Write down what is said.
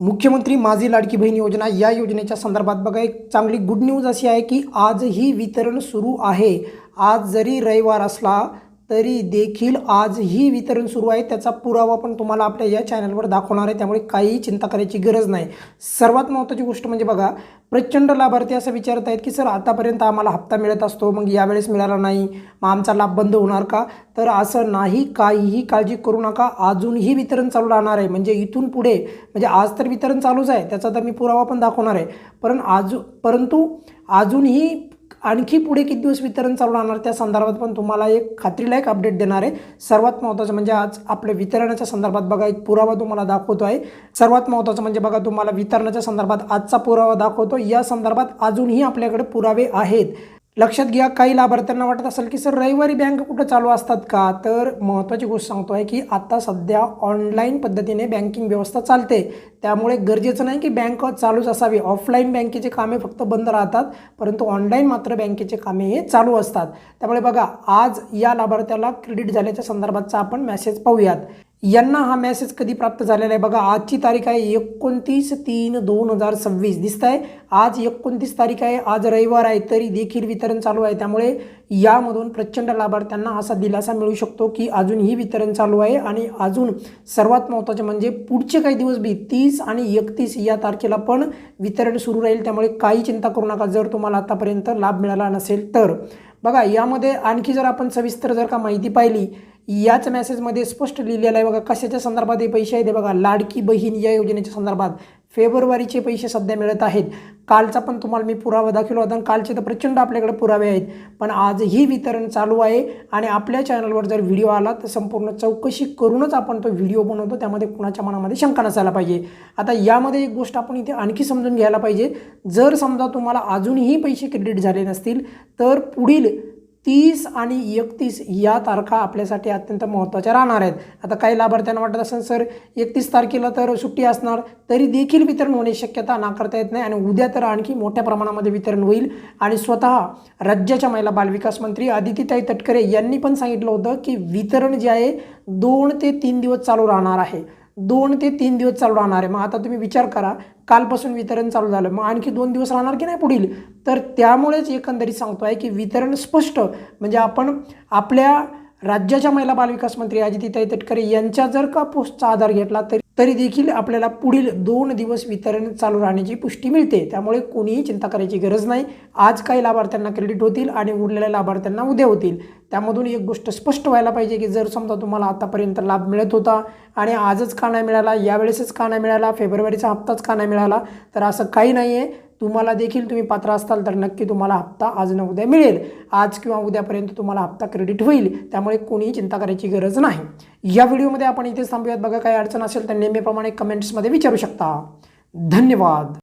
मुख्यमंत्री माझी लाडकी बहीण योजना या योजनेच्या संदर्भात बघा एक चांगली गुड न्यूज अशी आहे की आजही वितरण सुरू आहे। आज जरी रविवार असला तरी देखील आजही वितरण सुरू आहे। त्याचा पुरावा पण तुम्हाला आपल्या या चॅनलवर दाखवणार आहे, त्यामुळे काहीही चिंता करायची गरज नाही। सर्वात महत्त्वाची गोष्ट म्हणजे बघा, प्रचंड लाभार्थी असं विचारत आहेत की सर आतापर्यंत आम्हाला हप्ता मिळत असतो, मग यावेळेस मिळाला नाही, मग आमचा लाभ बंद होणार का? तर असं नाही, काहीही काळजी करू नका। अजूनही वितरण चालू राहणार आहे। म्हणजे इथून पुढे म्हणजे आज तर वितरण चालूच आहे, त्याचा तर मी पुरावा पण दाखवणार आहे, परंतु अजूनही आणखी पुढे किती दिवस वितरण चालू राहणार त्या संदर्भात पण तुम्हाला एक खात्रीलायक अपडेट देणार आहे। सर्वात महत्त्वाचं म्हणजे आज आपल्या वितरणाच्या संदर्भात बघा एक पुरावा तुम्हाला दाखवतो आहे। सर्वात महत्त्वाचं म्हणजे बघा, तुम्हाला वितरणाच्या संदर्भात आजचा पुरावा दाखवतो। या संदर्भात अजूनही आपल्याकडे पुरावे आहेत। लक्षात घ्या, काही लाभार्थ्यांना वाटत असेल की सर रविवारी बँक कुठं चालू असतात का? तर महत्त्वाची गोष्ट सांगतो आहे की आता सध्या ऑनलाईन पद्धतीने बँकिंग व्यवस्था चालते, त्यामुळे गरजेचं नाही की बँक चालूच असावी। ऑफलाईन बँकेचे कामे फक्त बंद राहतात, परंतु ऑनलाईन मात्र बँकेचे कामे हे चालू असतात। त्यामुळे बघा, आज या लाभार्थ्याला क्रेडिट झाल्याच्या संदर्भातचा आपण मेसेज पाहूयात। यांना हा मेसेज कधी प्राप्त झालेला आहे बघा, आजची तारीख आहे 29/3/2026 दिसत आहे। आज 29 तारीख आहे, आज रविवार आहे, तरी देखील वितरण चालू आहे। त्यामुळे यामधून प्रचंड लाभार्थ्यांना असा दिलासा मिळू शकतो की अजूनही वितरण चालू आहे। आणि अजून सर्वात महत्त्वाचे म्हणजे पुढचे काही दिवस बी 30 आणि 31 या तारखेला पण वितरण सुरू राहील। त्यामुळे काही चिंता करू नका जर तुम्हाला आतापर्यंत लाभ मिळाला नसेल तर। बघा, यामध्ये आणखी जर आपण सविस्तर जर का माहिती पाहिली, याच मेसेजमध्ये स्पष्ट लिहिलेलं आहे बघा, कशाच्या संदर्भात हे पैसे आहेत बघा, लाडकी बहीण या योजनेच्या संदर्भात फेब्रुवारीचे पैसे सध्या मिळत आहेत। कालचा पण तुम्हाला मी पुरावा दाखवला होता, कालचे तर प्रचंड आपल्याकडे पुरावे आहेत, पण आजही वितरण चालू आहे। आणि आपल्या चॅनलवर जर व्हिडिओ आला तर संपूर्ण चौकशी करूनच आपण तो व्हिडिओ बनवतो, त्यामध्ये कुणाच्या मनामध्ये शंका नसायला पाहिजे। आता यामध्ये एक गोष्ट आपण इथे आणखी समजून घ्यायला पाहिजे, जर समजा तुम्हाला अजूनही पैसे क्रेडिट झाले नसतील तर पुढील 30 आणि 31 या तारखा आपल्यासाठी अत्यंत महत्त्वाच्या राहणार आहेत। आता काही लाभार्थ्यांना वाटत असेल सर 31 तारखेला तर सुट्टी असणार, तरी देखील वितरण होण्याची शक्यता नाकारता येत नाही। आणि उद्या तर आणखी मोठ्या प्रमाणामध्ये वितरण होईल। आणि स्वतः राज्याच्या महिला बालविकास मंत्री आदितीताई तटकरे यांनी पण सांगितलं होतं की वितरण जे आहे 2 ते 3 दिवस चालू राहणार आहे, 2 ते 3 दिवस चालू राहणार आहे। मग आता तुम्ही विचार करा, कालपासून वितरण चालू झालं, मग आणखी 2 दिवस राहणार की नाही पुढील? तर त्यामुळेच एकंदरीत सांगतो आहे की वितरण स्पष्ट म्हणजे आपण आपल्या राज्याच्या महिला बालविकास मंत्री आदितीताई तटकरे यांच्या जर का पोस्टचा आधार घेतला तरी देखील आपल्याला पुढील 2 दिवस वितरण चालू राहण्याची पुष्टी मिळते। त्यामुळे कोणीही चिंता करायची गरज नाही। आज काही लाभार्थ्यांना क्रेडिट होतील आणि उरलेल्या लाभार्थ्यांना उद्या होतील। त्यामधून एक गोष्ट स्पष्ट व्हायला पाहिजे की जर समजा तुम्हाला आतापर्यंत लाभ मिळत होता आणि आजच का नाही मिळाला, यावेळेसच का नाही मिळाला, फेब्रुवारीचा हप्ताच का नाही मिळाला, तर असं काही नाही आहे। तुम्हाला देखील तुम्ही पात्र असाल तर नक्की तुम्हाला हप्ता आज न उद्या मिळेल। आज किंवा उद्यापर्यंत तुम्हाला हप्ता क्रेडिट होईल, त्यामुळे कोणीही चिंता करायची गरज नाही। या व्हिडिओमध्ये आपण इथेच थांबूयात। बघा, काही अडचण असेल तर नेहमीप्रमाणे कमेंट्समध्ये विचारू शकता। धन्यवाद।